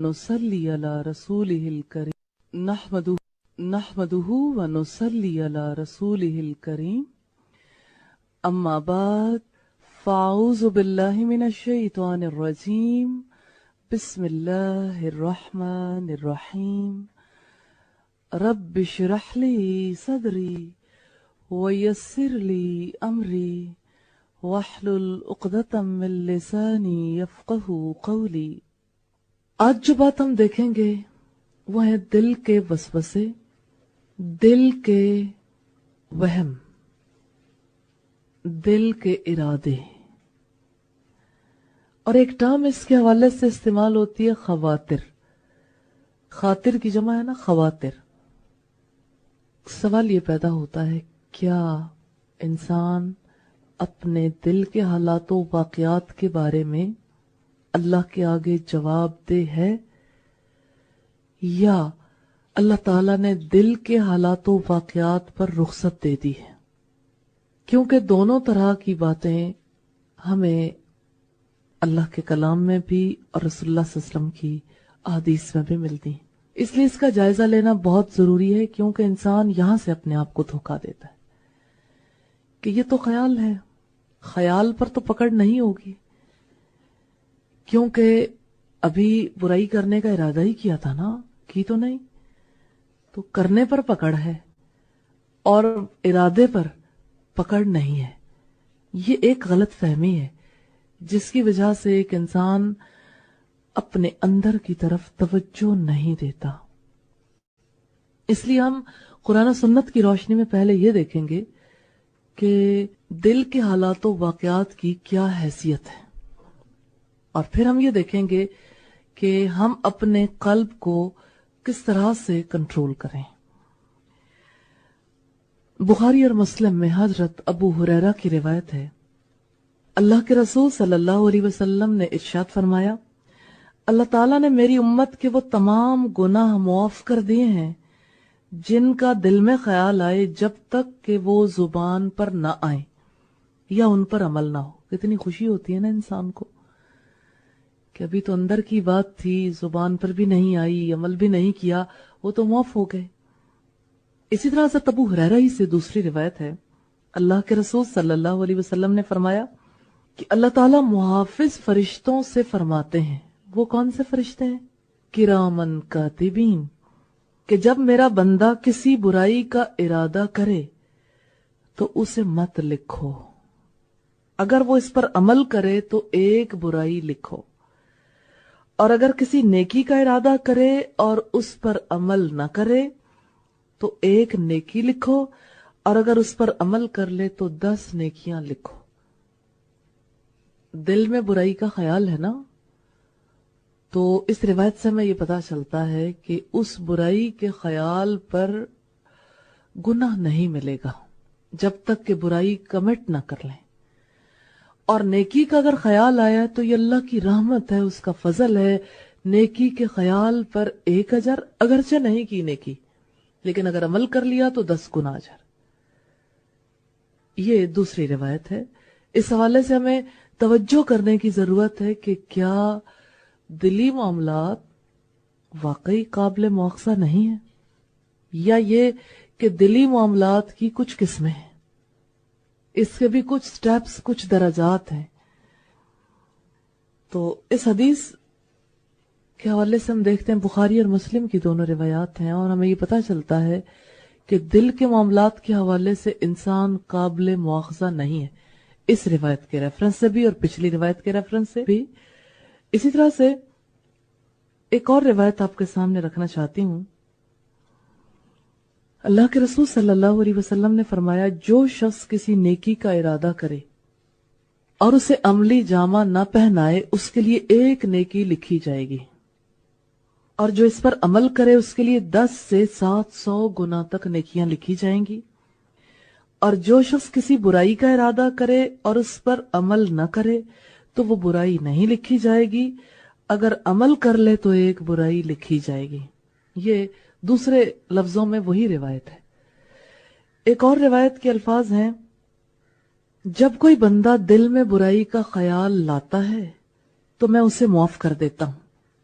نصلي على رسوله الكريم نحمده ونصلي على رسوله الكريم أما بعد فأعوذ بالله من الشيطان الرجيم بسم الله الرحمن الرحيم رب اشرح لي صدري ويسر لي أمري واحلل عقدة من لساني يفقهوا قولي۔ آج جو بات ہم دیکھیں گے وہ ہے دل کے وسوسے، دل کے وہم، دل کے ارادے، اور ایک ٹرم اس کے حوالے سے استعمال ہوتی ہے خواطر۔ خاطر کی جمع ہے نا خواطر۔ سوال یہ پیدا ہوتا ہے کیا انسان اپنے دل کے حالات و واقعات کے بارے میں اللہ کے آگے جواب دہ ہے، یا اللہ تعالیٰ نے دل کے حالات و واقعات پر رخصت دے دی ہے؟ کیونکہ دونوں طرح کی باتیں ہمیں اللہ کے کلام میں بھی اور رسول اللہ صلی اللہ علیہ وسلم کی احادیث میں بھی ملتی ہیں۔ اس لیے اس کا جائزہ لینا بہت ضروری ہے، کیونکہ انسان یہاں سے اپنے آپ کو دھوکہ دیتا ہے کہ یہ تو خیال ہے، خیال پر تو پکڑ نہیں ہوگی، کیونکہ ابھی برائی کرنے کا ارادہ ہی کیا تھا نا، کی تو نہیں، تو کرنے پر پکڑ ہے اور ارادے پر پکڑ نہیں ہے۔ یہ ایک غلط فہمی ہے جس کی وجہ سے ایک انسان اپنے اندر کی طرف توجہ نہیں دیتا۔ اس لیے ہم قرآن و سنت کی روشنی میں پہلے یہ دیکھیں گے کہ دل کے حالات و واقعات کی کیا حیثیت ہے، اور پھر ہم یہ دیکھیں گے کہ ہم اپنے قلب کو کس طرح سے کنٹرول کریں۔ بخاری اور مسلم میں حضرت ابو ہریرہ کی روایت ہے، اللہ کے رسول صلی اللہ علیہ وسلم نے ارشاد فرمایا، اللہ تعالیٰ نے میری امت کے وہ تمام گناہ معاف کر دیے ہیں جن کا دل میں خیال آئے جب تک کہ وہ زبان پر نہ آئے یا ان پر عمل نہ ہو۔ کتنی خوشی ہوتی ہے نا انسان کو کہ ابھی تو اندر کی بات تھی، زبان پر بھی نہیں آئی، عمل بھی نہیں کیا، وہ تو معاف ہو گئے۔ اسی طرح حضرت ابو ہریرہ ہی سے دوسری روایت ہے، اللہ کے رسول صلی اللہ علیہ وسلم نے فرمایا کہ اللہ تعالیٰ محافظ فرشتوں سے فرماتے ہیں، وہ کون سے فرشتے ہیں؟ کرامن کاتبین، کہ جب میرا بندہ کسی برائی کا ارادہ کرے تو اسے مت لکھو، اگر وہ اس پر عمل کرے تو ایک برائی لکھو، اور اگر کسی نیکی کا ارادہ کرے اور اس پر عمل نہ کرے تو ایک نیکی لکھو، اور اگر اس پر عمل کر لے تو 10 نیکیاں لکھو۔ دل میں برائی کا خیال ہے نا، تو اس روایت سے ہمیں یہ پتا چلتا ہے کہ اس برائی کے خیال پر گناہ نہیں ملے گا جب تک کہ برائی کمٹ نہ کر لیں، اور نیکی کا اگر خیال آیا تو یہ اللہ کی رحمت ہے، اس کا فضل ہے، نیکی کے خیال پر 1 اجر، اگرچہ نہیں کی نیکی لیکن اگر عمل کر لیا تو 10 گنا اجر۔ یہ دوسری روایت ہے۔ اس حوالے سے ہمیں توجہ کرنے کی ضرورت ہے کہ کیا دلی معاملات واقعی قابل مواخذہ نہیں ہیں، یا یہ کہ دلی معاملات کی کچھ قسمیں ہیں، اس کے بھی کچھ سٹیپس، کچھ درجات ہیں۔ تو اس حدیث کے حوالے سے ہم دیکھتے ہیں بخاری اور مسلم کی دونوں روایات ہیں، اور ہمیں یہ پتہ چلتا ہے کہ دل کے معاملات کے حوالے سے انسان قابل مواخذہ نہیں ہے، اس روایت کے ریفرنس سے بھی اور پچھلی روایت کے ریفرنس سے بھی۔ اسی طرح سے ایک اور روایت آپ کے سامنے رکھنا چاہتی ہوں۔ اللہ کے رسول صلی اللہ علیہ وسلم نے فرمایا، جو شخص کسی نیکی کا ارادہ کرے اور اسے عملی جامہ نہ پہنائے اس کے لیے 1 نیکی لکھی جائے گی، اور جو اس پر عمل کرے اس کے لیے 10 سے 700 گنا تک نیکیاں لکھی جائیں گی، اور جو شخص کسی برائی کا ارادہ کرے اور اس پر عمل نہ کرے تو وہ برائی نہیں لکھی جائے گی، اگر عمل کر لے تو 1 برائی لکھی جائے گی۔ یہ دوسرے لفظوں میں وہی روایت ہے۔ ایک اور روایت کے الفاظ ہیں، جب کوئی بندہ دل میں برائی کا خیال لاتا ہے تو میں اسے معاف کر دیتا ہوں،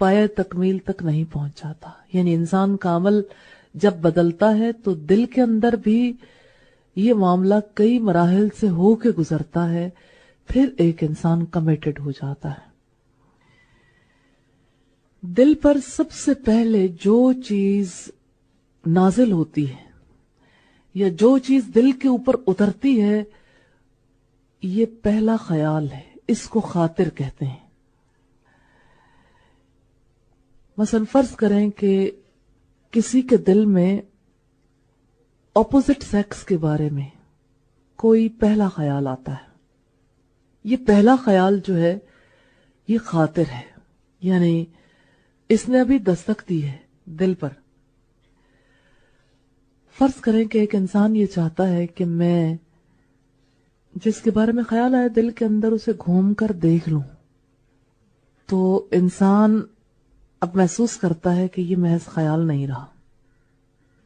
پائے تکمیل تک نہیں پہنچ جاتا. یعنی انسان کا عمل جب بدلتا ہے تو دل کے اندر بھی یہ معاملہ کئی مراحل سے ہو کے گزرتا ہے، پھر ایک انسان کمیٹڈ ہو جاتا ہے. دل پر سب سے پہلے جو چیز نازل ہوتی ہے یا جو چیز دل کے اوپر اترتی ہے، یہ پہلا خیال ہے. اس کو خاطر کہتے ہیں. مثلا فرض کریں کہ کسی کے دل میں اپوزٹ سیکس کے بارے میں کوئی پہلا خیال آتا ہے. یہ پہلا خیال جو ہے یہ خاطر ہے، یعنی اس نے ابھی دستک دی ہے دل پر. فرض کریں کہ ایک انسان یہ چاہتا ہے کہ میں جس کے بارے میں خیال آیا دل کے اندر اسے گھوم کر دیکھ لوں، تو انسان اب محسوس کرتا ہے کہ یہ محض خیال نہیں رہا،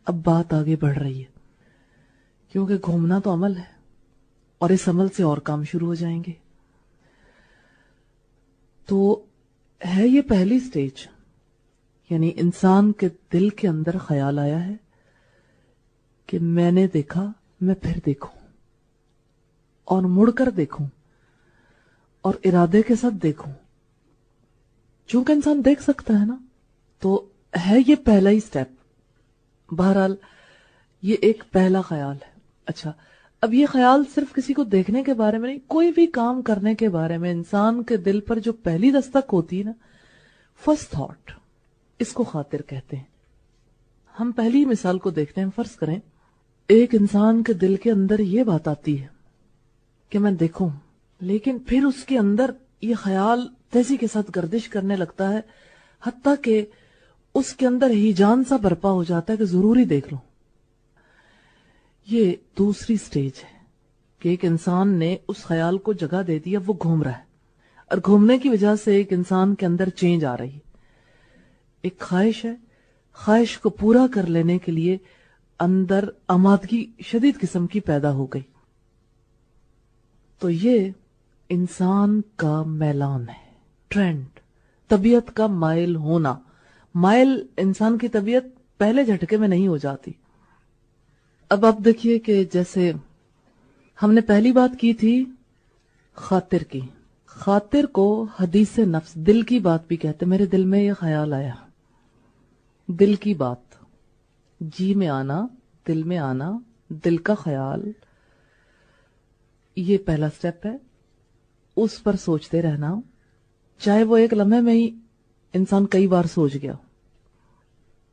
اب بات آگے بڑھ رہی ہے، کیونکہ گھومنا تو عمل ہے اور اس عمل سے اور کام شروع ہو جائیں گے. تو ہے یہ پہلی سٹیج، یعنی انسان کے دل کے اندر خیال آیا ہے کہ میں نے دیکھا، میں پھر دیکھوں اور مڑ کر دیکھوں اور ارادے کے ساتھ دیکھوں. چونکہ انسان دیکھ سکتا ہے نا، تو ہے یہ پہلا ہی سٹیپ. بہرحال یہ ایک پہلا خیال ہے. اچھا، اب یہ خیال صرف کسی کو دیکھنے کے بارے میں نہیں، کوئی بھی کام کرنے کے بارے میں انسان کے دل پر جو پہلی دستک ہوتی ہے نا، فرسٹ تھاٹ، اس کو خاطر کہتے ہیں. ہم پہلی مثال کو دیکھتے ہیں. فرض کریں ایک انسان کے دل کے اندر یہ بات آتی ہے کہ میں دیکھوں، لیکن پھر اس کے اندر یہ خیال تیزی کے ساتھ گردش کرنے لگتا ہے، حتیٰ کہ اس کے اندر ہیجان سا برپا ہو جاتا ہے کہ ضروری دیکھ لوں. یہ دوسری سٹیج ہے کہ ایک انسان نے اس خیال کو جگہ دے دی، اب وہ گھوم رہا ہے، اور گھومنے کی وجہ سے ایک انسان کے اندر چینج آ رہی ہے. ایک خواہش ہے، خواہش کو پورا کر لینے کے لیے اندر آمادگی شدید قسم کی پیدا ہو گئی. تو یہ انسان کا میلان ہے، ٹرینڈ، طبیعت کا مائل ہونا. مائل انسان کی طبیعت پہلے جھٹکے میں نہیں ہو جاتی. اب آپ دیکھیے کہ جیسے ہم نے پہلی بات کی تھی خاطر کی. خاطر کو حدیث نفس، دل کی بات بھی کہتے. میرے دل میں یہ خیال آیا، دل کی بات، جی میں آنا، دل میں آنا، دل کا خیال، یہ پہلا سٹیپ ہے. اس پر سوچتے رہنا، چاہے وہ ایک لمحے میں ہی انسان کئی بار سوچ گیا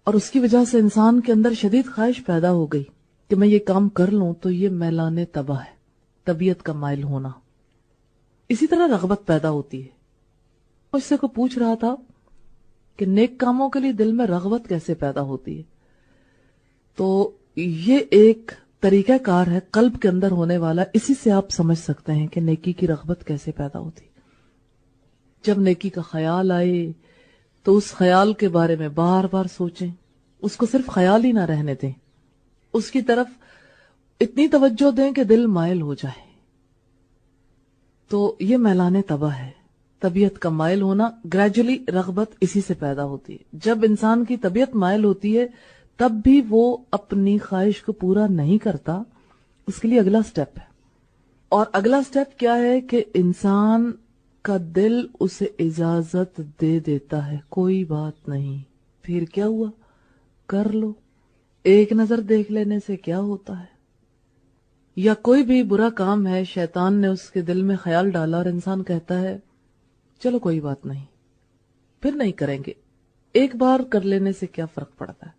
اور اس کی وجہ سے انسان کے اندر شدید خواہش پیدا ہو گئی کہ میں یہ کام کر لوں، تو یہ میلان طبع ہے، طبیعت کا مائل ہونا. اسی طرح رغبت پیدا ہوتی ہے. مجھ سے کوئی پوچھ رہا تھا کہ نیک کاموں کے لیے دل میں رغبت کیسے پیدا ہوتی ہے، تو یہ ایک طریقہ کار ہے قلب کے اندر ہونے والا. اسی سے آپ سمجھ سکتے ہیں کہ نیکی کی رغبت کیسے پیدا ہوتی. جب نیکی کا خیال آئے تو اس خیال کے بارے میں بار بار سوچیں، اس کو صرف خیال ہی نہ رہنے دیں، اس کی طرف اتنی توجہ دیں کہ دل مائل ہو جائے. تو یہ میلان طبع ہے، طبیعت کا مائل ہونا. گریجولی رغبت اسی سے پیدا ہوتی ہے. جب انسان کی طبیعت مائل ہوتی ہے تب بھی وہ اپنی خواہش کو پورا نہیں کرتا، اس کے لیے اگلا سٹیپ ہے. اور اگلا سٹیپ کیا ہے کہ انسان کا دل اسے اجازت دے دیتا ہے، کوئی بات نہیں، پھر کیا ہوا، کر لو، ایک نظر دیکھ لینے سے کیا ہوتا ہے. یا کوئی بھی برا کام ہے، شیطان نے اس کے دل میں خیال ڈالا اور انسان کہتا ہے چلو کوئی بات نہیں، پھر نہیں کریں گے، ایک بار کر لینے سے کیا فرق پڑتا ہے،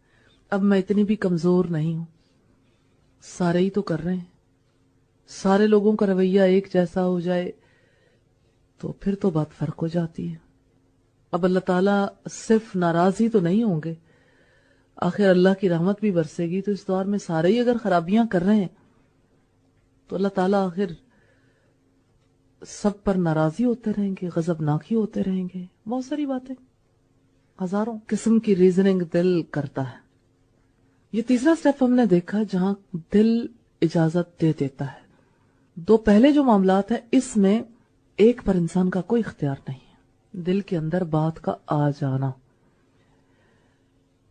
اب میں اتنی بھی کمزور نہیں ہوں، سارے ہی تو کر رہے ہیں، سارے لوگوں کا رویہ ایک جیسا ہو جائے تو پھر تو بات فرق ہو جاتی ہے. اب اللہ تعالیٰ صرف ناراض ہی تو نہیں ہوں گے، آخر اللہ کی رحمت بھی برسے گی. تو اس دور میں سارے ہی اگر خرابیاں کر رہے ہیں تو اللہ تعالیٰ آخر سب پر ناراضی ہوتے رہیں گے، غضبناک ہی ہوتے رہیں گے. بہت ساری باتیں، ہزاروں قسم کی ریزننگ دل کرتا ہے. یہ تیسرا سٹیپ ہم نے دیکھا جہاں دل اجازت دے دیتا ہے. دو پہلے جو معاملات ہیں اس میں ایک پر انسان کا کوئی اختیار نہیں ہے، دل کے اندر بات کا آ جانا.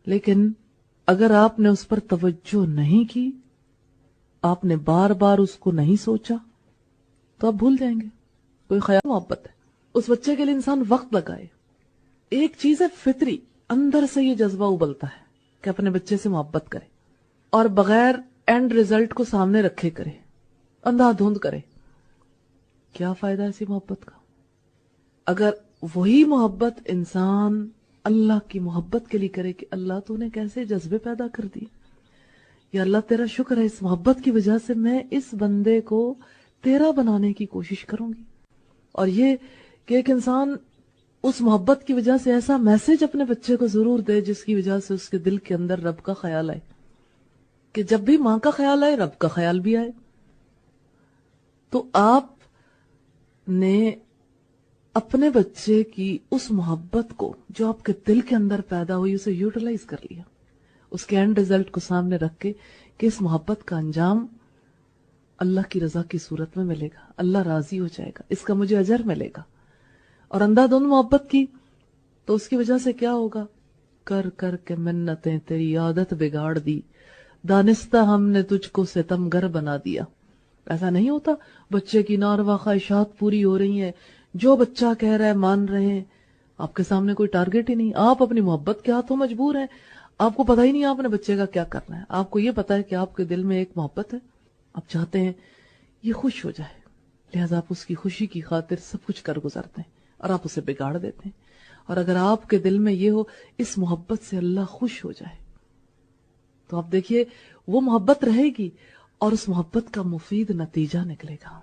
لیکن اگر آپ نے اس پر توجہ نہیں کی، آپ نے بار بار اس کو نہیں سوچا، تو آپ بھول جائیں گے. کوئی خیال محبت ہے، اس بچے کے لیے انسان وقت لگائے. ایک چیز ہے فطری، اندر سے یہ جذبہ ابلتا ہے کہ اپنے بچے سے محبت کرے اور بغیر اینڈ ریزلٹ کو سامنے رکھے کرے، اندھا دھند کرے. کیا فائدہ ایسی محبت کا؟ اگر وہی محبت انسان اللہ کی محبت کے لیے کرے کہ اللہ تو نے کیسے جذبے پیدا کر دیے، یا اللہ تیرا شکر ہے اس محبت کی وجہ سے میں اس بندے کو تیرا بنانے کی کوشش کروں گی. اور یہ کہ ایک انسان اس محبت کی وجہ سے ایسا میسج اپنے بچے کو ضرور دے جس کی وجہ سے اس کے دل کے اندر رب کا خیال آئے، کہ جب بھی ماں کا خیال آئے رب کا خیال بھی آئے. تو آپ نے اپنے بچے کی اس محبت کو جو آپ کے دل کے اندر پیدا ہوئی اسے یوٹیلائز کر لیا، اس کے اینڈ ریزلٹ کو سامنے رکھ کے کہ اس محبت کا انجام اللہ کی رضا کی صورت میں ملے گا، اللہ راضی ہو جائے گا، اس کا مجھے اجر ملے گا. اور اندھا دھند محبت کی تو اس کی وجہ سے کیا ہوگا؟ کر کر کے منتیں تیری عادت بگاڑ دی، دانستہ ہم نے تجھ کو ستم گر بنا دیا. ایسا نہیں ہوتا. بچے کی ناروا خواہشات پوری ہو رہی ہیں، جو بچہ کہہ رہا ہے مان رہے ہیں، آپ کے سامنے کوئی ٹارگٹ ہی نہیں، آپ اپنی محبت کے ہاتھوں مجبور ہیں. آپ کو پتہ ہی نہیں آپ نے بچے کا کیا کرنا ہے. آپ کو یہ پتا ہے کہ آپ کے دل میں ایک محبت ہے، آپ چاہتے ہیں یہ خوش ہو جائے، لہذا آپ اس کی خوشی کی خاطر سب کچھ کر گزرتے ہیں اور آپ اسے بگاڑ دیتے ہیں. اور اگر آپ کے دل میں یہ ہو اس محبت سے اللہ خوش ہو جائے، تو آپ دیکھیے وہ محبت رہے گی اور اس محبت کا مفید نتیجہ نکلے گا.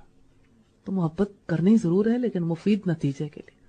تو محبت کرنی ضرور ہے لیکن مفید نتیجے کے لیے.